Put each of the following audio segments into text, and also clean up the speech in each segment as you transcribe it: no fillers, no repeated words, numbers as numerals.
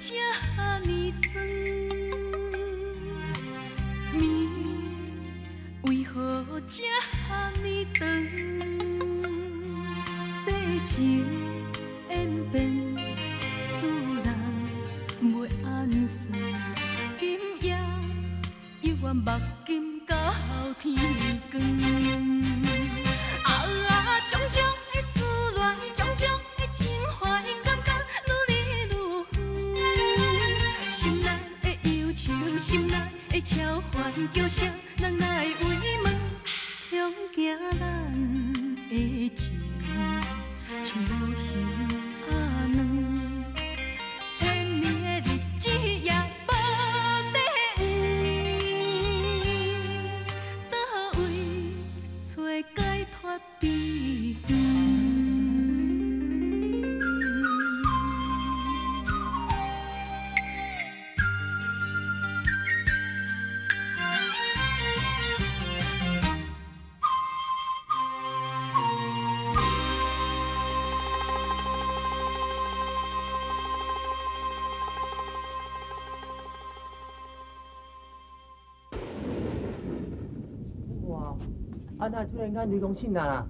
这呢酸？面为何这呢长？世情演变，使人袂安顺。今夜犹原目镜到天光。种种的思恋，种种的情怀，感觉愈来愈远。心内的忧愁，心内的超凡，叫声人来慰问，恐惊咱的情像无形仔卵，千年的日子也无地圆，倒位找解脱避远？哇，啊那突然间雷公醒啦！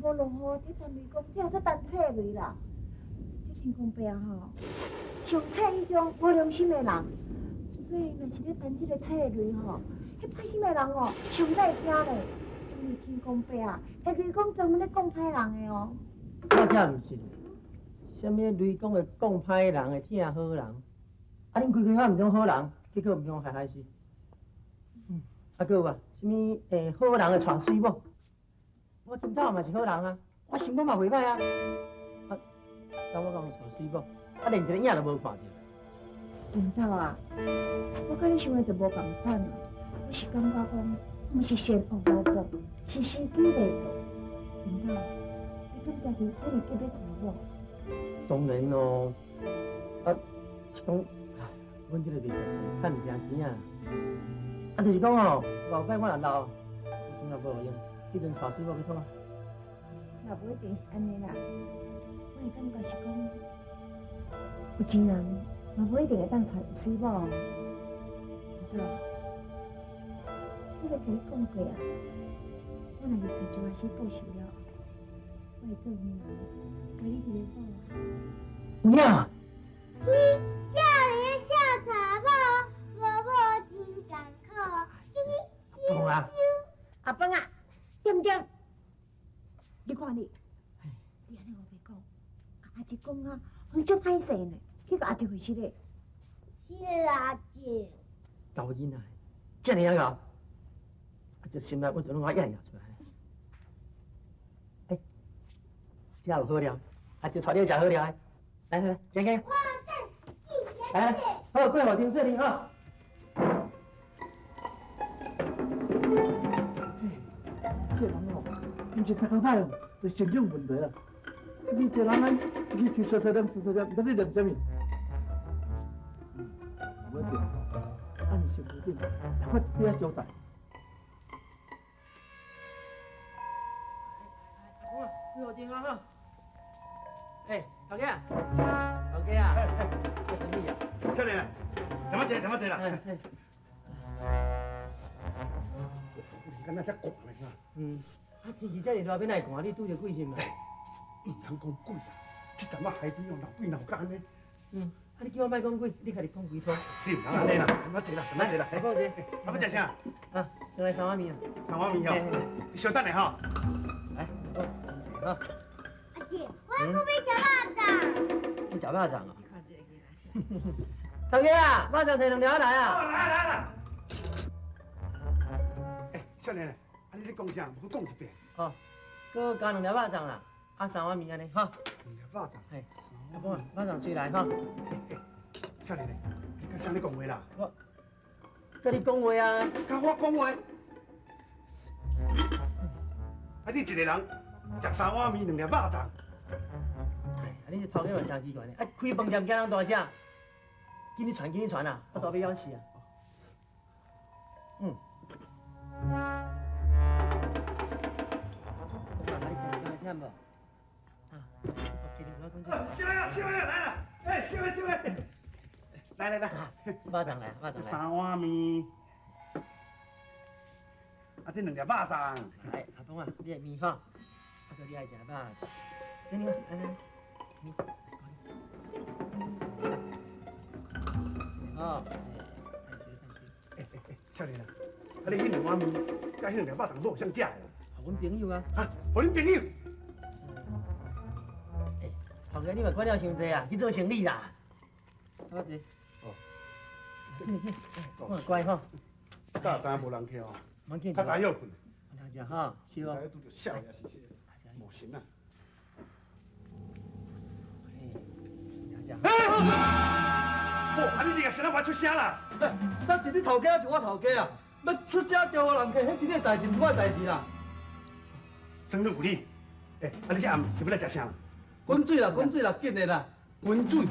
无落雨，你等雷公，只好做等册雷啦。这天公伯啊吼，上册迄种无良心的人，所以若是咧等这个册雷吼，迄歹心的人哦，上歹惊咧。因为天公伯啊，迄雷公专门咧讲歹人的哦。我才毋信，什么雷公会讲歹人会疼好人？啊，恁规规遐毋种好人，结果毋用害害死。啊，搁有啊，什么好人会娶水某？我今早嘛是好人啊，我心肝嘛袂歹啊。啊，当我讲娶水某，啊连一个影都无看到。领导啊，我甲你想的就无共款啊。我是感觉讲，毋是善恶无报，是时机未到。领导，你敢真是一日结要娶我？当然咯，啊是讲，阮这个二十岁，趁毋成钱啊。啊，就是讲哦，后摆我若老，有钱也无路用，迄阵娶水某要创啊？也不一定是安尼啦，我的感觉是讲，有钱人嘛不一定会当娶水某。领导，我著甲你讲过啊，我若是找一下死报仇了，我会做女人，甲你一个某啊。有影。少年少查某，无某真艰苦，讲啊！阿芳啊，点点，你看你，你安尼胡白讲，阿姐讲啊，很足歹势呢，去甲阿姐回失咧。是阿姐。查某囡仔，遮尔样搞，啊，这心内我就拢我演出来。哎，这有好料，啊，就带你去食好料的。来来来，行行。来，好，过好听说听哈。这人哦，毋是读较歹哦，就成长问题啦。你这人啊，你去说念，你在念什么？我对，按你想不对，快不要交代。好，过好听啊哈。哎，头家，头家啊，做生意啊？少年，点么坐啦？敢那遮寒的嗯，啊天气遮热，边来寒？你拄着鬼是嘛？唔通讲鬼啦，这阵啊海边哦闹鬼闹甲安尼。啊你叫我莫讲鬼，你家己讲几套？你唔通安尼啦，点么坐啦？来讲者。啊要食啥？啊，先来三碗面啊。三碗面哦，你稍等下吼。来，好。阿姐，我还要吃肉粽。你食肉粽啊？头家啊，肉粽摕2条来啊！来。哎，少年，啊你讲啥？无讲一遍。哦，搁加2条肉粽啦，啊3碗面安尼，哈。2条肉粽。嘿，阿婆，肉粽水来哈。少年，你甲啥咧讲话啦？我，甲你讲话啊。甲我讲话。啊你一个人食3碗面2条肉粽。啊，你这头家嘛真奇怪呢！啊，开饭店惊人大只，紧你传啊！我大要死啊！我讲你听无？啊，我今日我讲这。小呀，来来，巴掌来，巴掌来。三碗面，啊，这2粒肉粽。来，阿峰啊，你的面吼，啊哥你爱食肉粽，这你来来来，面，哦，看水。少年啊，啊你迄2碗面，甲迄2粒肉粽都相食的啦。互阮朋友啊。啊，互恁朋友。头家你嘛管了伤济啊，去做生意啦。好济。哦。我乖吼。早知无人去哦，蛮紧。较早休困。了解哈，是哦。拄着少爷是无神啊。了解。啊你个先让我出声啦！那是你头家就我头家啊！要出家招我人客，迄是你的代志，不我的代志啦。生日有你，啊你这暗是要来食啥？滚水啦，滚水啦，紧的啦！滚水，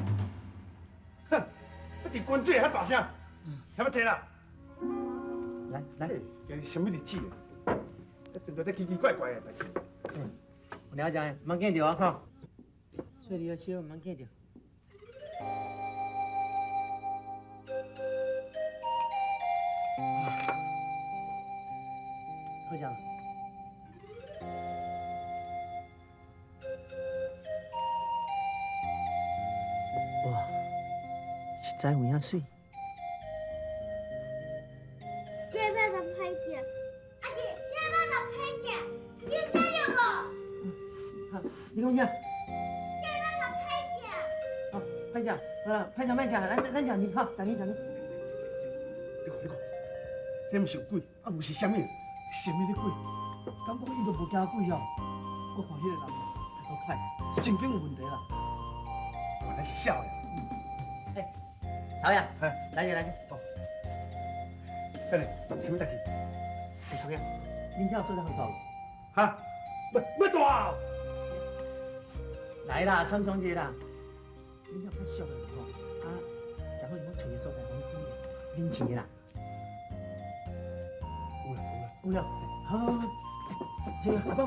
哼，要伫滚水遐大声，遐要坐啦。来，今日什么日子啊？碰到这奇奇怪怪的代志。我了解，蛮紧着啊吼。所以你要小，蛮紧着。好食吗？哇，实在有影水。这肉粽歹食，阿姐，这肉粽歹食，你听着无？好，你讲啥？这肉粽歹食。好，歹食，好啦，歹食莫食啦，咱食面，好，食面。你看，这毋是有鬼，啊，毋是啥物？什么咧鬼？敢讲伊都无惊鬼哦？我看迄个人啊，头歹，神经有问题啦。原来是少爷。头呀，哎，来者。哦。少年，什么代志？头呀，恁遮有所在好住无？哈？要大哦！来啦，参详者啦。恁遮较俗的吼，啊，上好我找个所在，阮住的，免钱的啦。有啦，好，行，阿公，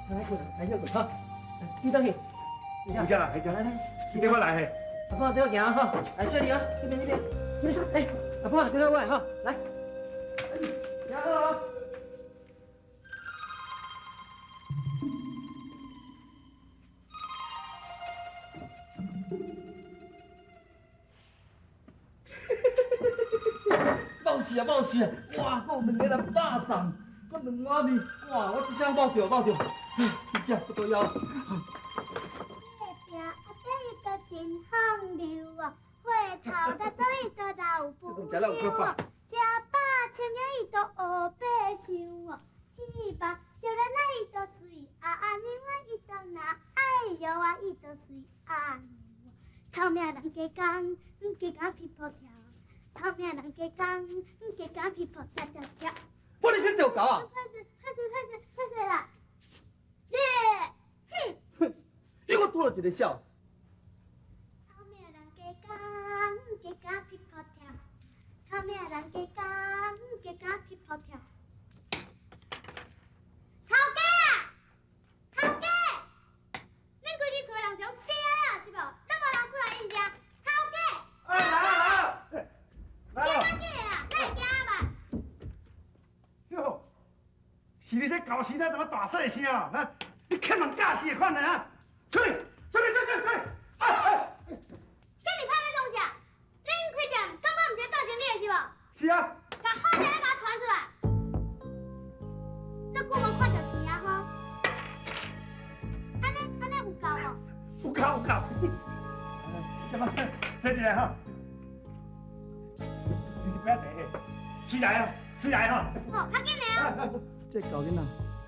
来过来过，好，你等去。回家啦，回家。来，今天我来嘿。阿婆跟我行哈，来这里啊，这边，哎，阿婆跟我来哈，来，行好。冒死啊！哇，还有2个人肉粽，搁2碗面，哇！我一声冒着，真正不得了。隔壁阿爹伊都真风流哦，回头来做伊都老不相哦，食饱穿了伊都黑白相哦，戏吧小人仔伊都随阿娘啊，伊都若爱摇啊，伊都随阿娘哦，臭命人加讲，加讲皮破跳。臭命人加讲，加讲皮破跳。我你先钓狗啊！快死啦！哼，你给我多了一个笑。臭命人加讲，加讲皮破跳。臭命人加讲，加讲皮破跳。头家，恁规日厝的人是拢死啊，是无？咱无人出来应声。头家，来惊啊！咱会惊嘛？哟，是你这搞时代怎么大细声啊？你欠人假死的款啊！出去！小李派要创啥？恁开店根本毋是做生意的是无？是啊。甲好势来甲我传出来。这久无看到钱啊吼！安尼有够无？有够。怎么？坐起来哈。你不要坐，水来哈。好，较紧的哦。这狗囡仔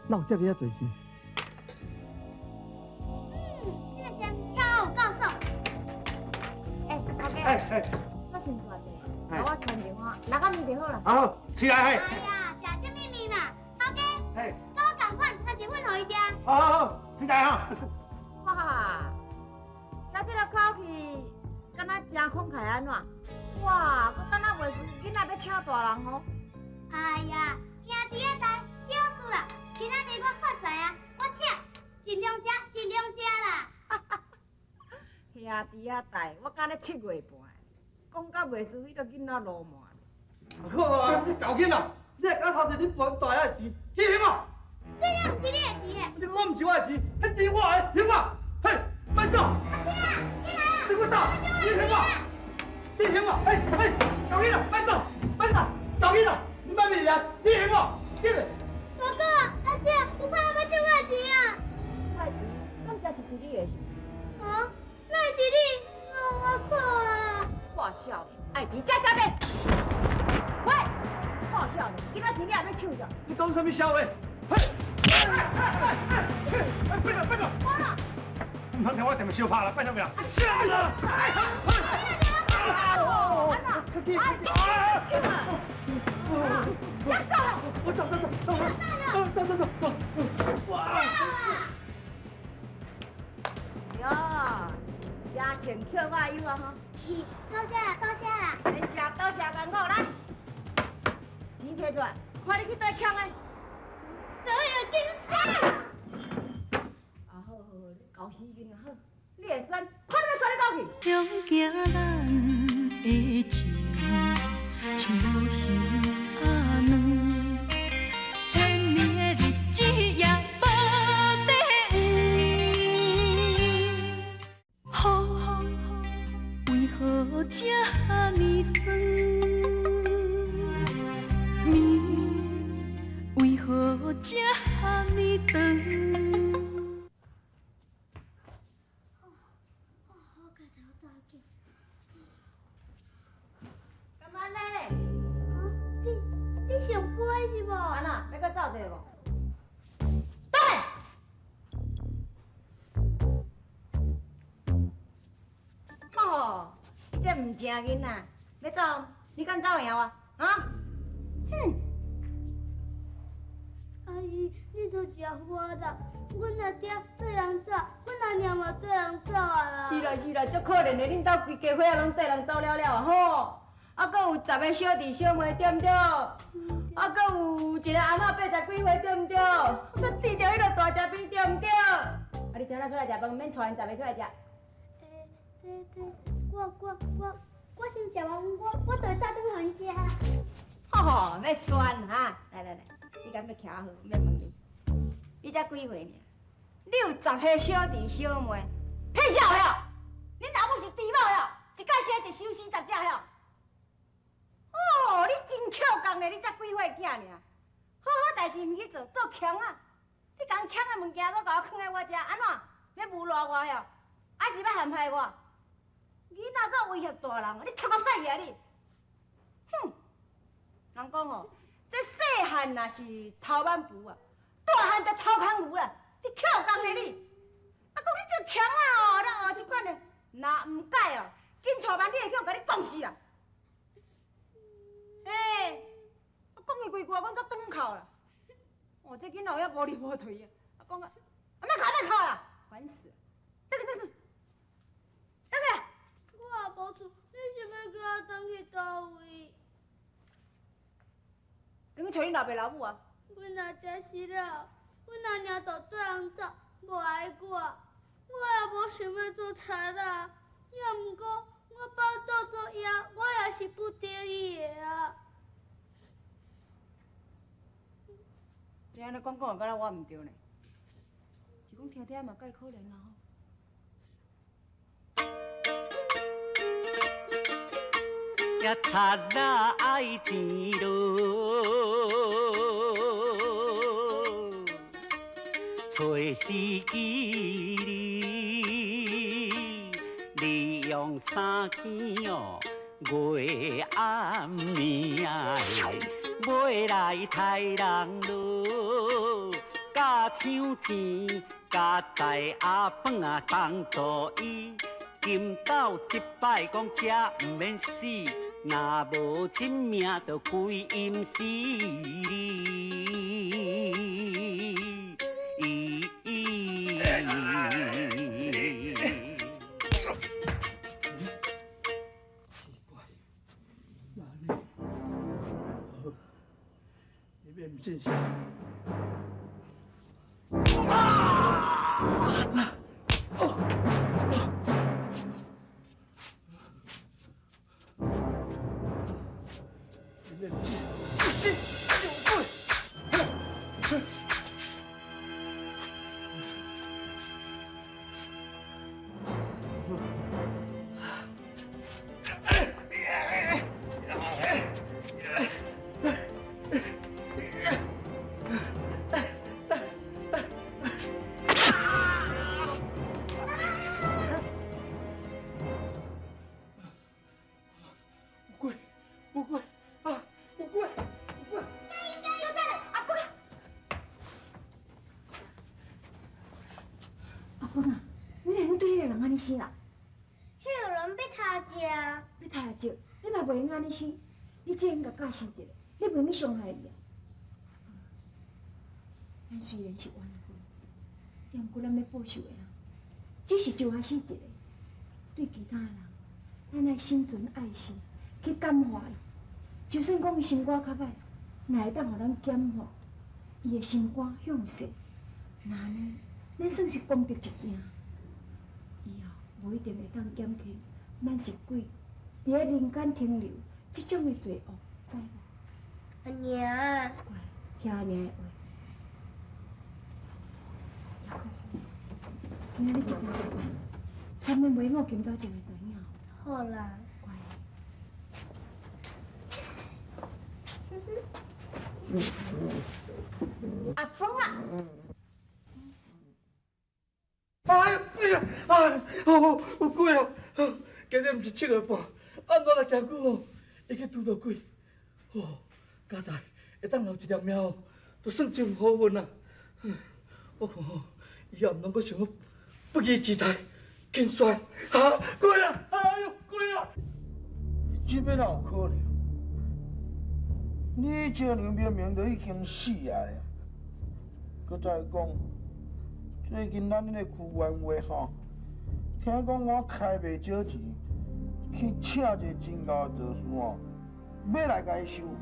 哪有遮尔啊侪钱？这个先跳有够爽。头家，哎，我先坐者，甲我传一碗，6个面就好啦。好，水来嘿。哎呀，食什么面嘛？头家，嘿，跟我同款传一份互伊食。好，水来哈。哇，听这个口气，敢若真慷慨安怎？哇，我敢若袂输囡仔要请大人哦。哎呀，兄弟仔代小事啦，今仔日我发财啊，我请，尽量食啦。兄弟仔代，我敢若7月半，讲甲袂输迄个囡仔落满。好啊，你是狗囡仔，你还敢头一日还大爷的钱，这行吗？这样是你的钱。你我唔是我的钱，迄钱我的，行吗？嘿，慢走！阿爹，你来啊！你给我走！你行吗？你行吗？嘿，嘿，狗囡仔，慢走，慢走！狗囡仔，你慢点啊！你行吗？进来！哥哥，阿姐，有怕要抢我钱啊？我的钱，敢才是你的？啊，那是你，我靠啊！破少年，爱钱加加的。喂，破少年，今仔钱你还要抢着？你讲什么笑话？嘿！别走，别走！唔通听我电话烧拍啦，别走，别走！是啦！安娜，快去！抢啊！要走了。我走。哇！哟，真穿巧我衣啊哈！多谢啦，多谢啦！免谢，多谢干苦来。钱摕出来，看你去倒抢的。都有跟上。啊好，你搞死囡仔好，你会选，看你要选你倒去。向行咱的情，像无形啊软，千年的日子也无底黄，为何这呢酸？暝为何这呢长？我家头走紧。干嘛呢？啊，你上杯是无？安娜，要搁走一个无？倒来！吼，你这唔正囡仔，要走？你敢走会晓啊？啊？哼！阿姨，你都食我啦！阮阿爹对人走，阮阿娘嘛对人走啊啦。是啦，足可怜的，恁兜规家伙仔拢对人走了啊吼！啊，搁有10个小弟小妹对毋对？啊，搁有一个阿嬷80几岁对毋对？搁治着迄个大食边对毋对？啊，你请咱出来食饭，免带因10个出来食。我先食完，我就会早转还家啦。吼，要酸哈！来，你敢要徛好，免问你。你才几岁尔？你有10个小弟小妹，骗笑哟！恁老母是猪某哟，一届生一收40只哟。哦，你真巧工咧！你才几岁囝尔？好好代志毋去做，做强啊！你讲强的物件，要甲我囥在我遮，安怎？要侮辱我哟？还是要陷害我？囡仔搁威胁大人，你偷讲歹去啊你！哼！人讲吼，这细汉若是头挽匏啊，大汉就头空牛啦！你巧工咧你！啊，讲你这强啊哦，咱学即款的，若唔改哦，紧带班你会去甲你讲死啦！哎，我讲伊规句，阮则转哭啦。哦，这囡仔有遐无理无退的，啊讲啊，莫哭啦，烦死！等去。我也无厝，你是要叫我转去倒位？等去找恁老爸老母啊！阮阿爹死了，阮阿娘就对人走，无爱我。我也无想要做贼啦，也毋过我爸倒做爷，我也是不得已的啊。你安尼讲的，敢若我毋对呢？是讲听听嘛，介可怜啦吼。也擦啦爱钱咯，找司机利用三更哦，月暗暝的买来杀人咯，甲抢钱，甲在阿饭啊当作伊。今到一摆讲这毋免死，若无真命就归阴死你别唔信邪。公啊，你哪样对迄个人安尼死啦？迄个人要他食，你太少，你嘛袂用安尼死，你只应甲教训一下，你袂用去伤害伊啊。咱虽然是冤婚，但过咱要报仇的人，只是就还死一个。对其他人，咱爱心存爱心，去感化伊。就算讲伊心肝较歹，若会当互咱减化伊的心肝向善，那呢，咱算是功德一件。以后无一定会当减轻咱是鬼伫咧人间停留这种的罪恶，知无？阿娘，乖，听阿娘的话。还佫好，今仔日这件代志，千万袂我今朝前会知影。好啦。乖。阿峰啊！哎呀，有鬼啊！今日毋是7月半，安怎来行久哦？会去拄到鬼？哦，家代会当留一条命哦，都算真好运啊！我看吼，以后毋通阁想不义之财，轻率啊！鬼啊！哎呦，鬼啊！这要哪有可能？你这娘明明就已经死啊了，搁再讲，最近咱那个区员会吼，听讲我开袂少钱，去请一个真高的道士哦，要来甲伊收魂。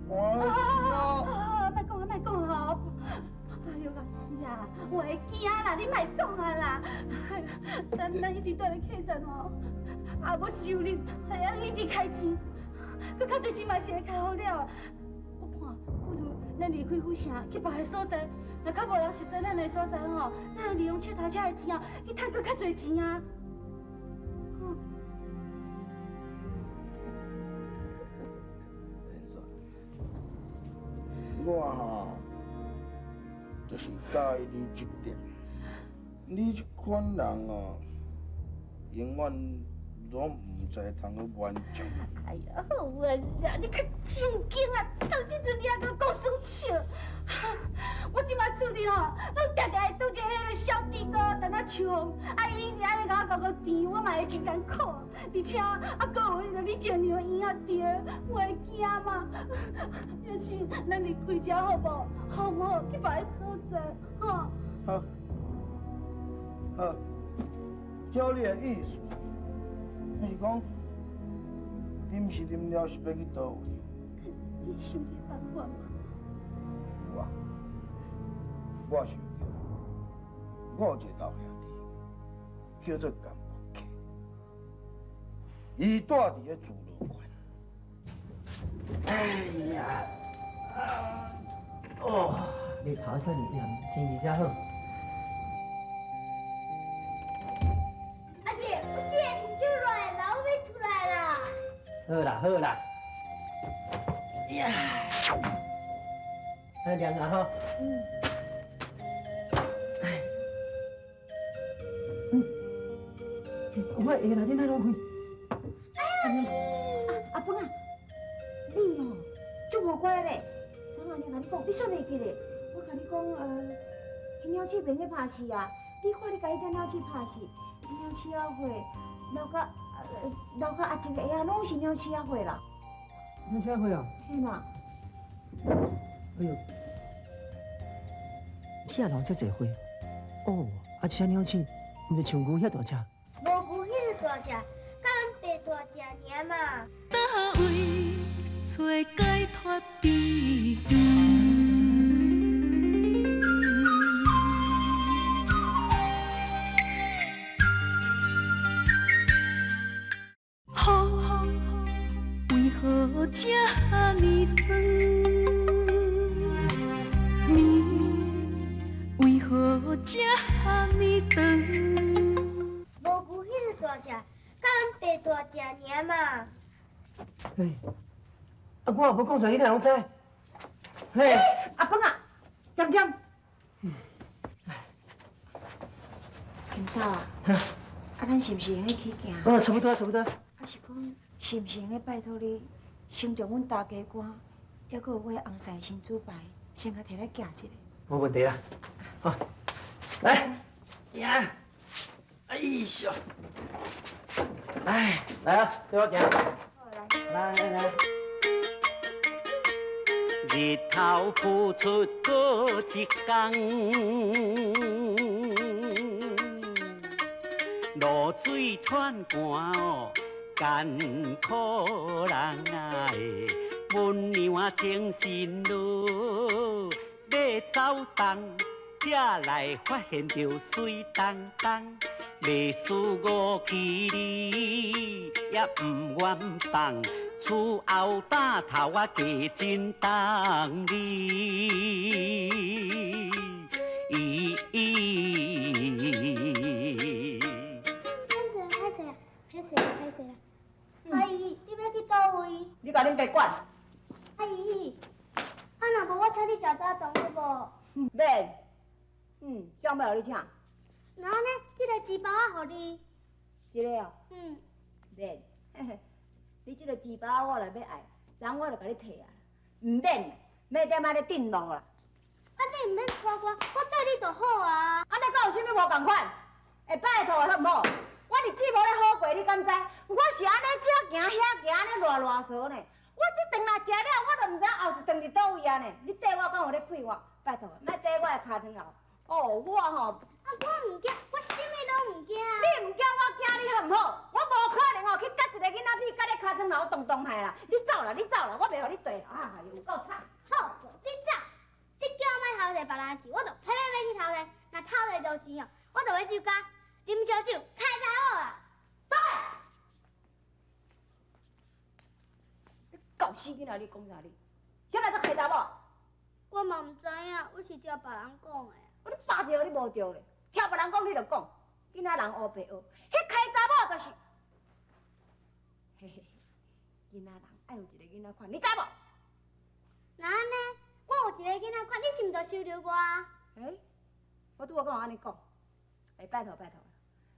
我莫讲啊，莫讲啊！哎呦，老师啊，我会惊啦，你莫讲啊啦！哎呀，咱一直住咧客栈哦，也无收入，还要一直开钱，佮较侪钱嘛是会开好了。我看不如咱离开府城，去别个所在，若较无人熟悉咱的所在吼，咱会利用手头遮的钱哦，去赚佮较侪钱啊！我吼，就是介意你这点。你这款人哦，永远拢唔知通去勉强。哎呀，好啊啦，你较正经啊！到这阵你还佮我讲生笑，我即摆厝里吼，拢常常会拄着迄个小弟哥在那唱，啊伊一直安尼甲我搞个甜，我嘛会真艰苦，而且啊搁有迄个你前娘的婴仔爹，我会惊嘛。要是咱离开遮好无？好唔好？去别个所在，吼。好，好，照你的意思，就是讲，啉是啉了，是要去倒位？你想一个办法嘛？有啊，我想着，我有一个老兄弟，叫做甘木克，伊住伫咧自乐馆。哎呀，哦，日头真炎，天气真好。阿姐，我这天就来了，我要出来了。好啦好啦，呀，来凉啊哈。哎，我下来恁哪拢开？阿本啊，你哦，足无乖咧。昨暗你甲你讲，你煞袂记咧？我甲你讲，迄鸟鼠变咧拍死啊！你看你甲迄只鸟鼠拍死，鸟鼠仔血流到阿一个下拢是鸟鼠仔血啦。你车会啊？嘿嘛，哎呦，这流遮济花，哦，啊，这鸟鼠，毋是像牛遐大只。无牛迄个大只，甲咱爸大只尔嘛。倒位找解脱秘远？雨为何这呢酸？暝为何这呢长？无牛迄个大只，甲咱爸大只尔嘛。哎，啊，我也无讲出来，你哪拢知？嘿，阿本啊，点点。金豆啊，啊，咱是毋是用去行？哦，差不多差不多。还是讲，是毋是用去拜托你，先将阮大家官，还佫有我红晒新珠牌，先甲摕来寄一个？没问题啦。好，来，行，哎呦，来啊，跟我行。来。日头付出过一天，露水穿寒哦，艰苦人啊的，阮娘啊精神路要走动，才来发现着水当当。袂输五气你也不愿放，厝后打头啊加真重你。阿姨，你要去倒位？你甲恁爸管？阿姨，若无我请你食早顿好无？免。啥物要你请？然后呢，这个钱包我予你。这个哦。免。你这个钱包我来要爱，昨我就甲你摕啊，唔免，免点仔咧顶路啦。啊，你唔免拖我，我对你就好啊。安尼敢有啥物无共款？会拜托的好唔好？我日子无咧好过，你敢知？我是安尼这行遐行，安尼乱踅呢。我这顿若食了，我都唔知后一顿伫倒位啊呢。你缀我敢有咧亏我？拜托，莫缀我的尻川后。哦，我吼。啊，我唔惊，我啥物拢唔惊。你唔惊，我惊你好唔好？我无可能哦去甲一个囡仔屁甲你尻川后动动下啦。你走啦，你走啦，我袂互你缀啦。啊，有够惨。好，你走。你叫我莫偷摕别人钱，我就偏偏要去偷摕。若偷摕到钱哦，我就要酒家，啉烧酒，开查某啦。倒来！你搞死囡仔，你讲啥你？啥物做开查某？我嘛唔知影，我是听别人讲的。你巴一个你无着咧，听别人讲你就讲，囡仔人学白学，迄开查某就是，嘿嘿，囡仔人爱有一个囡仔款，你知无？那安尼，我有一个囡仔款，你是毋着收留我？我拄好讲安尼讲，拜托，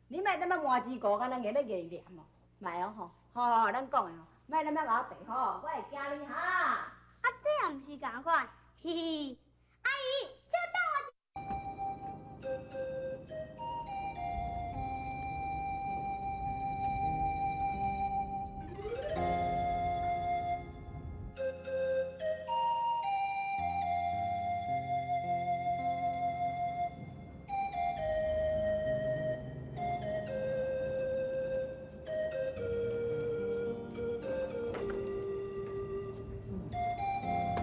你莫点仔满枝糊，敢若硬要硬念哦，莫哦吼，好，咱讲的吼，莫点仔甲我地吼，我会惊你哈。啊，这也毋是共款，嘿嘿。阿姨，稍等我。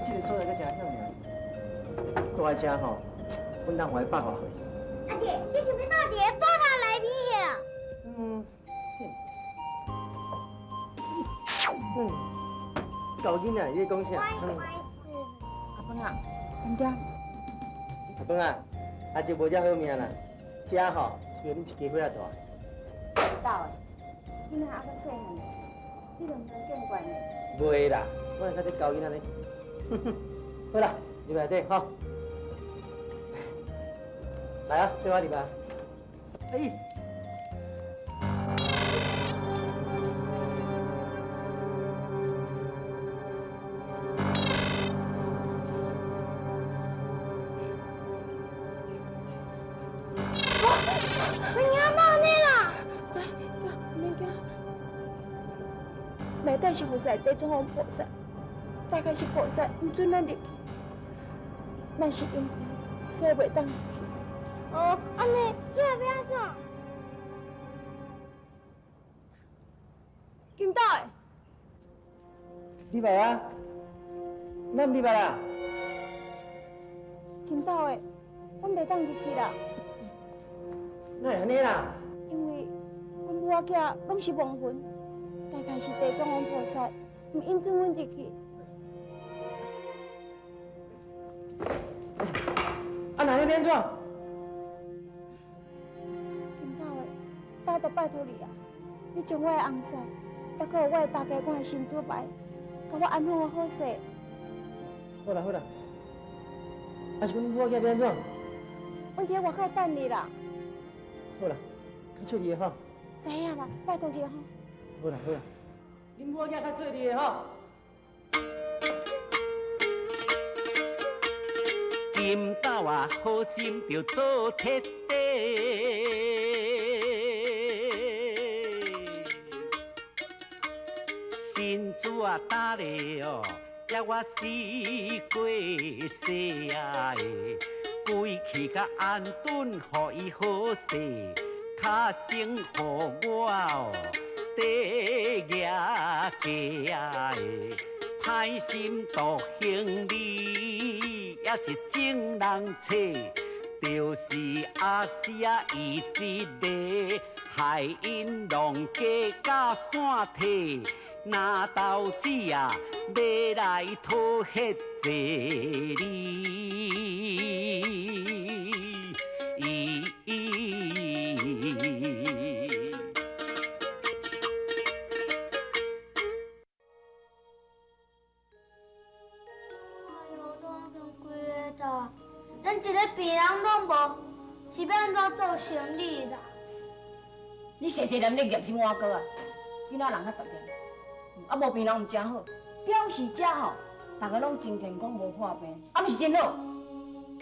这个所在搁真响尔，住在遮吼，阮当回8外岁。阿姐，你想要到伫个报头内面啊？狗囡仔，你讲啥？阿芬啊，三点。阿芬啊，阿姐无遮好命啦，遮吼需要恁一家伙仔大。到的，囡仔还阁细汉，你都唔通见惯呢。袂啦，我来甲你狗囡仔咧。好啦，入内底吼。来啊，对我入来。内底是佛寺地藏王菩萨，大概是菩萨唔准咱入去，咱是因所以袂当入去。哦，安尼，这要安怎？金岛的，你来啊？咱入来啊？金岛的，阮袂当入去啦，哪会安尼啦？因为阮母仔囝拢是亡魂。大概是地藏王菩萨唔允准阮入去。啊，哪那边怎？金头的，我都拜托你啊！你将我的红婿，还佫有我的大家官的新主牌，甲我安放个好势。好啦，啊是阮母仔变怎？阮伫咧外口等你啦。好啦，较出力的吼。知影啦，拜托一下吼。好啦，恁母仔较细腻的吼。金斗啊，好心着做铁地。银子啊打咧哦，也我死过世啊的，归去甲安顿，互伊好势，较生互我哦，得牙家的，歹心独行李，也是整人找。就是阿西啊，伊一个害因弄假甲散体，拿刀子啊要来讨迄坐你。咱一个病人拢无，是要安怎做生理啦？你细细念咧验什么歌啊？囡仔人较十年，啊无病人毋真好，表示遮吼，大家拢真健康无破病，啊毋是真好。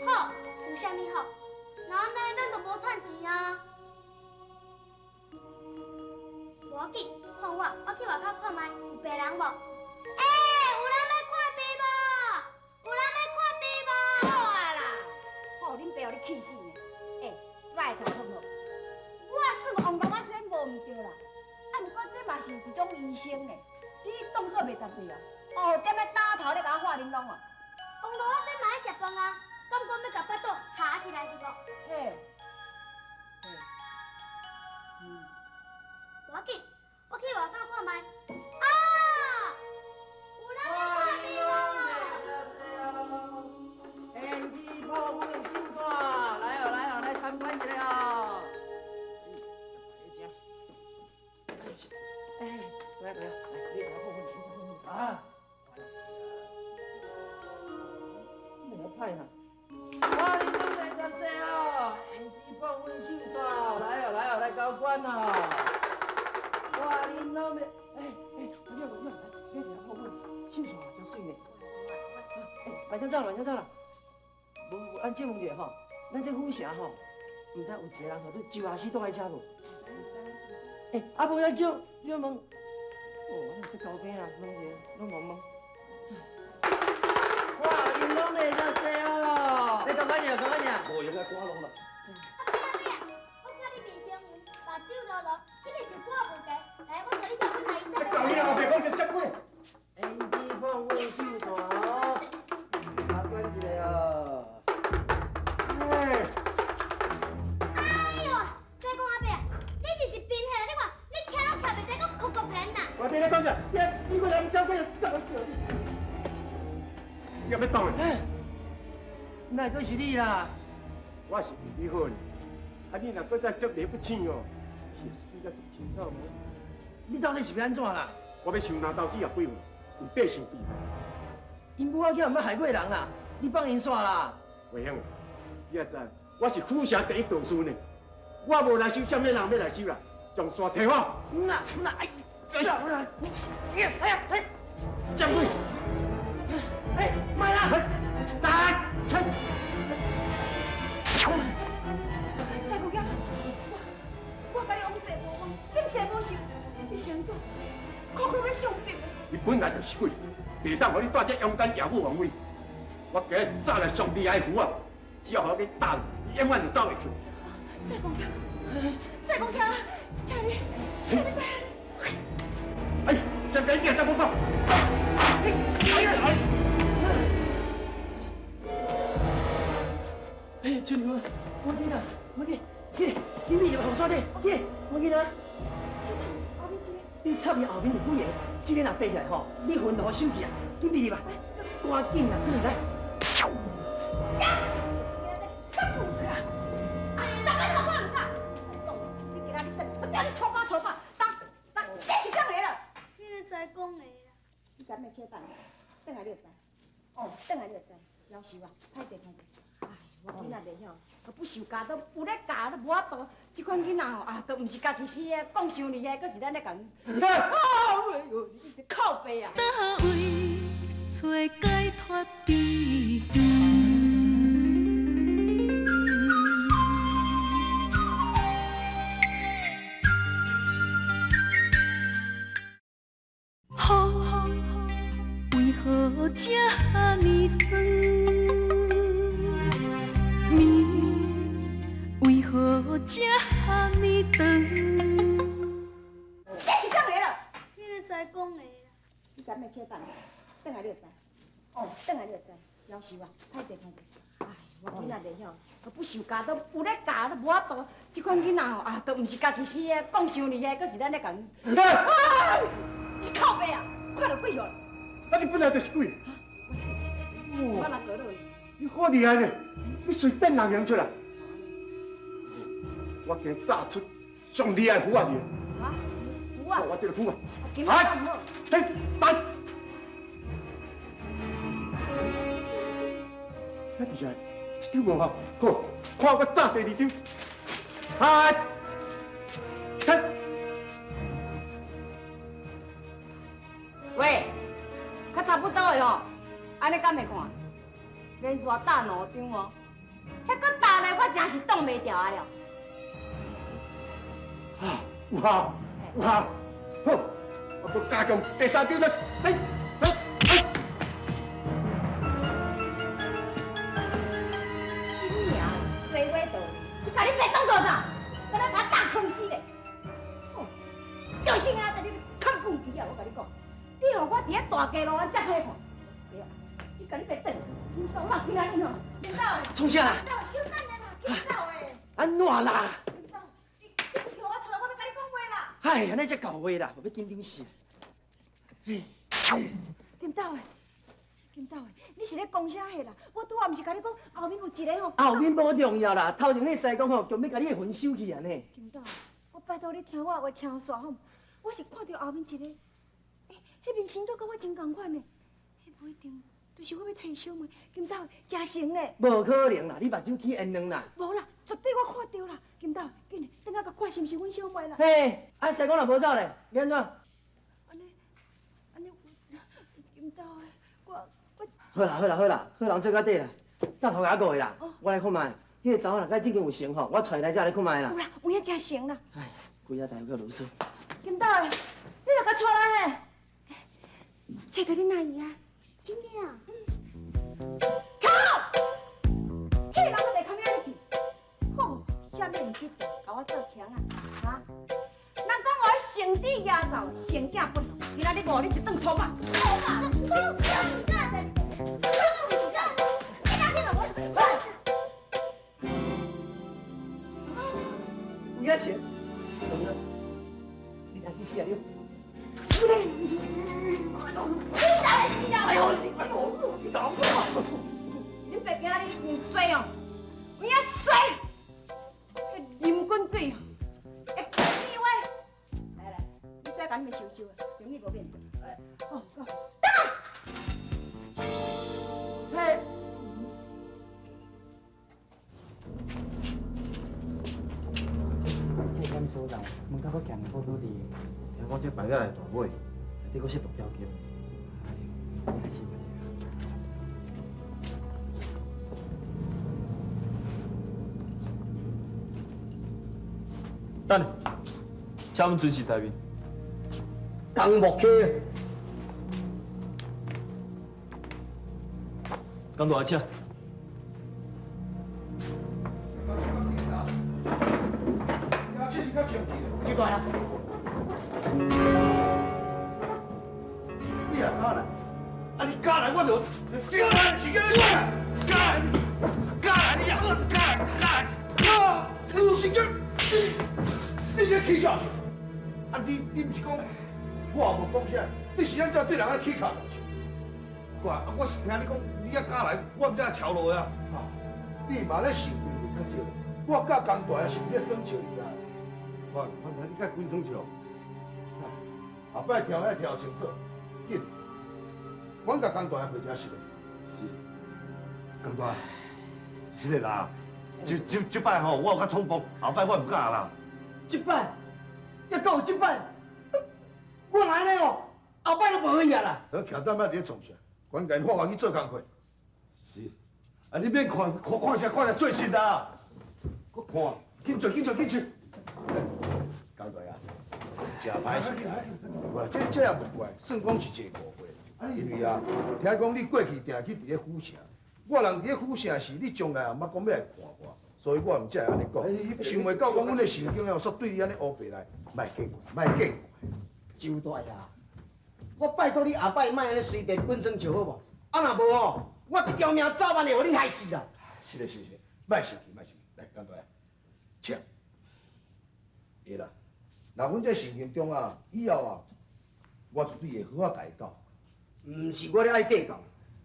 好，有啥物好？那安尼咱就无趁钱啊！无要紧，看我去外口看卖有病人无？有人要看病无？有人要看病无？好啦，好恁爸互你气死呢！拜托好不好？我算王公仔生无毋对啦，啊毋过这嘛是一种医生呢，你当作袂十岁啊？哦，踮咧打头咧甲我画玲珑啊！王老先嘛爱食饭啊，敢讲要甲巴肚下起来是无？嘿，无要紧，我去外口看卖。啊！有人要看病无？胭脂泡温秀刷，来哦来哦，来参观一下哦。来，你来泡温，你泡温啊！你来派哈。哇，你都来十岁哦，胭脂泡温秀刷，来哦来哦，来高官哦。哇，你老妹，我来，你一下泡温，秀刷真水呢。慢点走啦，慢点走啦。无按这问者吼，咱这府城吼，毋知有一个人号做周阿师倒来车无？啊无咱少问。哦，这高病啊，问者拢无问。哇，恁拢会遮细哦！你干嘛呀？干嘛呀？无用啊，赶落啦。我看你面生红，目睭落落，一定是我无计。来，我带你去阮阿姨这搞你啊！别讲是结果。胭脂泡温秀刷哦，参观一下哦。哎，哎呦，西公阿伯，你就是变黑了，你看，你徛都徛袂使，搁哭哭偏呐。我听你讲啥？你死过人招过怎么做？你要动的？哪个是你啦？我是离婚，啊你若搁再执迷不醒哦，是死得足清楚无？你到底是要安怎啦？我要收拿刀子也几份，有百姓地。因母仔囝毋捌害过人啦，你放因煞啦。卫兄，你也知，我是府城第一道士呢，我无来收，啥物人要来收啦？将线摕好。哎，走啦！哎，将军，卖啦！来，西姑娘，我甲你往世无冤，今世无仇，你是安怎？苦苦要上吊？你本来就是鬼，袂当互你带这勇敢耀武王威。我今日早来上厉害的符啊，只要互你打，你永远就走袂去。西公娘，西公娘，请你别。哎，这边点怎么走？哎，俊女，我记啦，去，你咪入后山顶，去，我记啦。后面一个。你插伊后面有几个？这个若爬起来吼，你魂都收起啊！去咪入啊，赶紧啦，快来！你个西公的啦。你敢要小等，等下你就知。哦，等下你就知。夭寿啊，歹势歹势。哎，我囡仔袂晓，不受教都有咧教都无法度。这款囡仔吼啊，都毋是家己生的，讲伤厉害，佫是咱咧讲。哎呦，你是靠背啊！倒位找解脱秘远？风酸，面为何这哈尼长？你是啥个了？你咧使讲的啦？你敢要小等，等下你就知。哦，等下你就知。夭寿啊，歹势歹势。哎，我囡仔袂晓，都不受教，都有咧教，都无法度。即款囡仔吼啊，都毋是家己死的，讲伤厉害，搁是咱咧讲。是靠背啊，看到鬼哦！啊，你本来就是鬼。我是，我哪得了？你好厉害呢！你随便人样出来。我今炸出上厉害符啊！啊？符啊？我这个符啊！今晚好。嘿，来！太厉害！一张无效，好，看我炸第二张。嗨，看。喂，较差不多的吼，安尼敢会看？连续打2张哦，迄个打咧，我真是挡袂牢啊了。啊，有效，有效，好，我搁加强第3张了，来，来，来。你娘，嘴尾道，你把你爸当做啥？把咱把打空死咧！哦，就是啊，在你看蹦机啊！我甲你讲，你互我伫咧大街路啊，才好看。对啊，你甲你爸等，你走啦，去哪里吼？领导诶！创啥啦？领导，小等下啦，领导诶！安怎啦？领导，你叫我出来，我要甲你讲话啦。唉，安尼才到位啦，我要紧张死。领导诶！领导诶，你是咧讲啥货啦？我拄仔毋是甲你讲，后面有一个吼。后面无重要啦，头前迄师公吼，强要甲你的魂收去安尼。领导，我拜托你听我话，听煞好。我是看到后面一个，迄面身都甲我真共款的，迄不一定，就是我要找小妹。领导，真成咧。无可能啦，你目睭去缘两啦。无啦，绝对我看到啦。领导，紧嘞，等下甲看是毋是阮小妹啦。嘿，啊师公若无走咧，你安怎？安尼，领导诶，我。好啦好啦好啦，好人做到底啦，到头家个啦，我来看卖，迄个查某若甲正经有成吼，我带来遮来看卖啦。有啦，有影真成啦。唉，规仔代又啰嗦。领导诶，你若甲带来嘿，找到你阿姨啊？真的啊？靠！去人我地坑遐里去，吼，啥物唔去做，甲我做强啊？哈？人讲我生子压造，生囝不容，今仔日无你一顿粗骂，粗骂！有影钱？懂了，你拿去死啊你！你啥来死啊？哎呦，你搞我！你别惊你唔衰哦，有影衰，迄饮滚水哦，会哭死我！来来，你再甲你们收收啊，生意无变。好，走。嘿。这点所在，门口佫行好多滴，听讲这摆下来大尾，内底佫是毒条桥。哎呦，还是我等下，请问准时待命。江木溪。刚大请。几大呀？你也敢来？啊，你敢来我就敢来，是敢来，敢来，你也敢来，你是敢？你这起笑是？啊，你不是讲我无讲啥？你是安怎对人安起卡？我是听你讲，你也敢来，我唔知桥路呀。你嘛咧想袂较少，我甲江大爷是咧耍笑，你知？看睇你甲鬼耍笑。后摆调遐调清楚，紧，阮甲江大爷回家是袂？是，江大，是的啦。这摆吼，我有较冲动，后摆我唔敢啦。这摆，也够这摆，我来了哦，后摆都无去啊啦。好，徛等摆伫创啥？关键我去做工课。是，啊你免看啥最新啦，搁看，紧做。江大爷，食歹势啦。这样不怪，算讲是一个误会。啊，因为啊，听讲你过去定去伫咧府城，我人伫咧府城时，你从来也毋捌讲要来看我，所以我毋才会安尼讲。想袂到讲阮的神经要煞对你安尼乌白来，莫见怪，莫见怪。周大爷，我拜托你下摆莫安尼随便滚装笑好无？啊若无吼，我这条命早晚会互你害死啦！是嘞，莫生气，莫生气，来，干大爷，请。会啦，若阮这神经中啊，以后啊，我绝对会好好甲伊教。毋是我咧爱计较，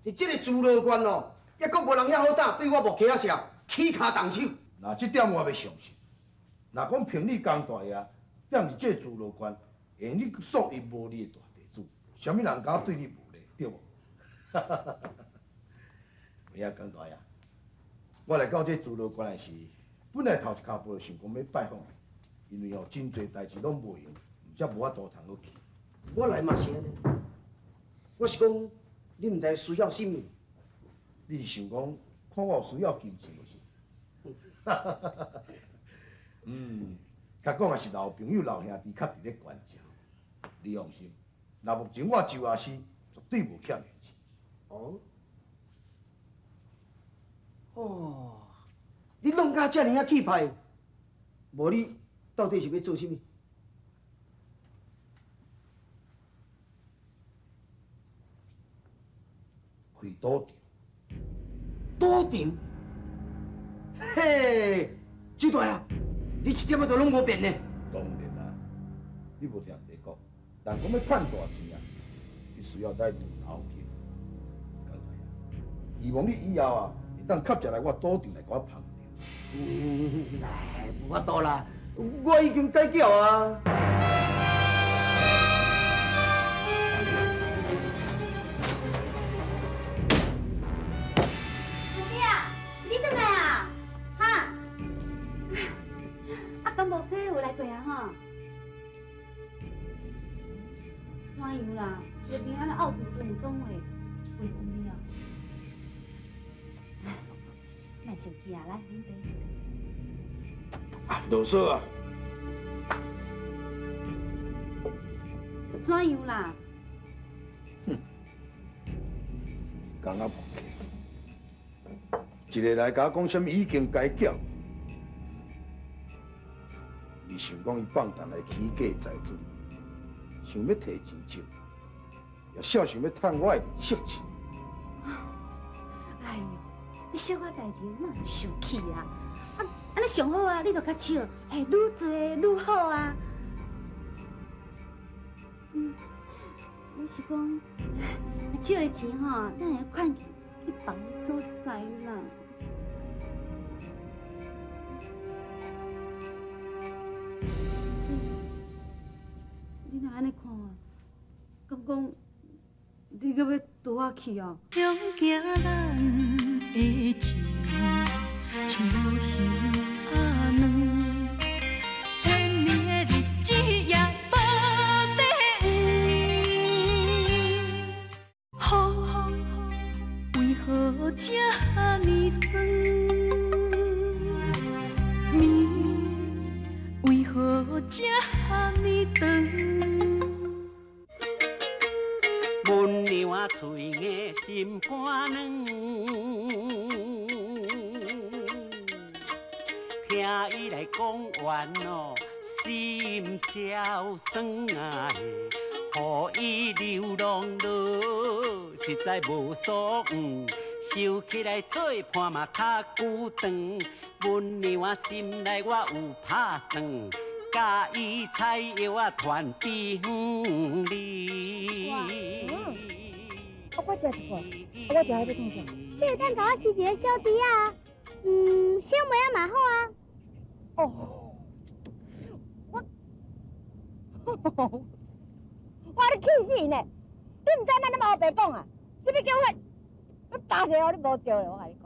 是这个猪肉官哦，抑阁无人遐好打，对我无起啊射，起骹动手。那这点我要相信。若讲凭你江大爷踮伫这自路关，下你属于无你的大地主，啥物人敢对你无礼，对无？哈哈哈哈！哎呀，江大爷，我来到这自路关的时，本来头一骹步就想讲要拜访你，因为吼真侪代志拢无用，才无法度通去。我来嘛是安尼，我是讲，你毋知需要甚物？你是想讲看我有需要金钱就是？哈哈哈哈！较讲也是老朋友、老兄弟较伫咧关照。你放心，若目前我周阿师绝对无欠你钱。哦，你弄甲遮尔啊气派，无你到底是要做甚物？开赌场。赌场？嘿，周大爷，你一点仔都拢无变呢。当然啦，你无听人家讲，人讲要赚大钱啊，你需要来动脑筋。江大爷，希望你以后啊，会当吸食来我赌场来甲我捧着。哎，无法度啦，我已经改叫啊。老师啊，是你转来啊？哈？啊，敢无去有来过啊？吼？怎样啦？这边安尼拗肚顿讲话，袂顺利啊？莫生气啊，来饮茶。老师啊，怎样啦？刚啊碰一个来甲我讲什么已经改叫，伊想讲伊放胆来起价财主，想要摕钱借，也少想要趁我的色钱。哎呦，这小可代志哪会生气啊？啊，安尼上好啊，你著较少，哎，愈做愈好啊。我是讲，少的钱吼，咱会款去别个所在啦。你若安尼看啊，敢讲你搁要倒我去啊？向行咱的情，像无形啊软，千年的日子也无底雨，为何这呢酸？暝为何这呢长？文娘啊，嘴硬心肝软，听伊来讲完哦，心焦酸啊！予伊流浪路，实在无所远，收起来做伴嘛较久长。文娘啊，心内我有打算。甲伊采药啊，传比远离。我食一块，我食还要创啥？你会当甲我试一个小猪啊？小妹啊嘛好啊。哦，我你气死呢！你唔知卖那么白讲啊？什么叫我打一个你无对了，我甲你讲。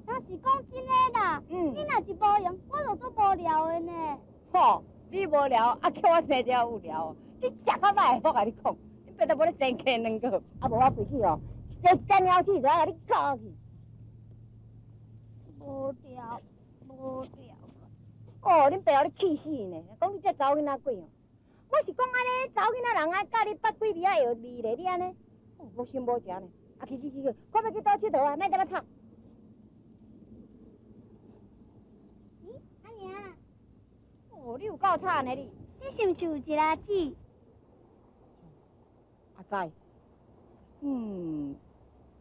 若是讲真的啦，你若是无用，我就做无聊的呢。吼，你无聊，啊叫我生这有聊哦。你食较歹，我甲你讲，你别得无咧生气两个，啊无我回去哦，生真了气就要甲你搞去。无聊，无聊。哦，恁爸互你气死呢！讲你这查某囡仔鬼哦，我是讲安尼，查某囡仔人啊，教你捌几味啊，会味咧，你安尼。哦，无心无食呢。啊去，我要去倒佚佗啊，莫在遐吵。咦，阿娘，哦，你有够吵呢你。你是毋是有一个姊？啊知。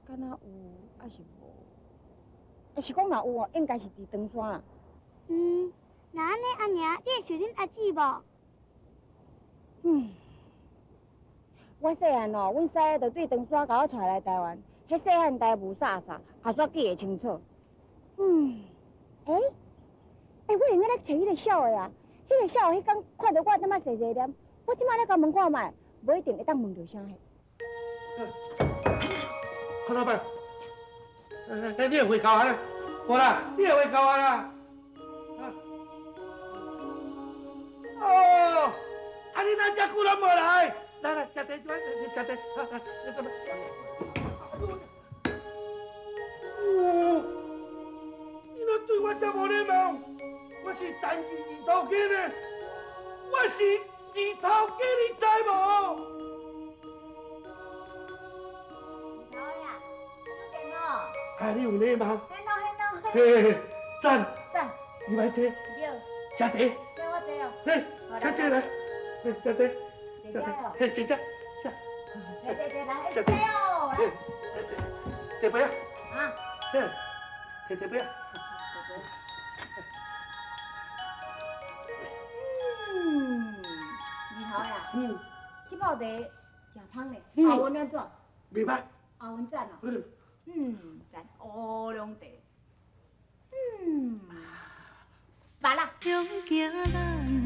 敢若有，还是无？要是讲若有哦，应该是伫长山啦。那安尼阿娘，你会想恁阿姊无？我细汉哦，阮师就对长山甲我带来台湾，迄细汉代无啥啥，也煞记会清楚。我应该咧找迄个小的啊，迄个小的迄天看到我那么细细念，我即摆咧甲门看卖，无一定会当问到啥迄。邝老板，你也会搞完了，我啦，你也会搞完了。哦，啊你哪只久拢无来？来，吃茶，吃茶。哦，你若对我这无礼貌，我是单字二头家呢，我是二头家，你知无？哎，你有礼貌。嘿，赞。你买茶。吃茶。请我坐哦。嘿，请来。吃茶。嘿，姐姐。来，吃茶哦。来，杯啊。啊。对，杯啊。二头呀。这泡茶真香嘞，后文安怎？袂歹。后文赞哦。赞乌龙茶。罢啦。向行咱。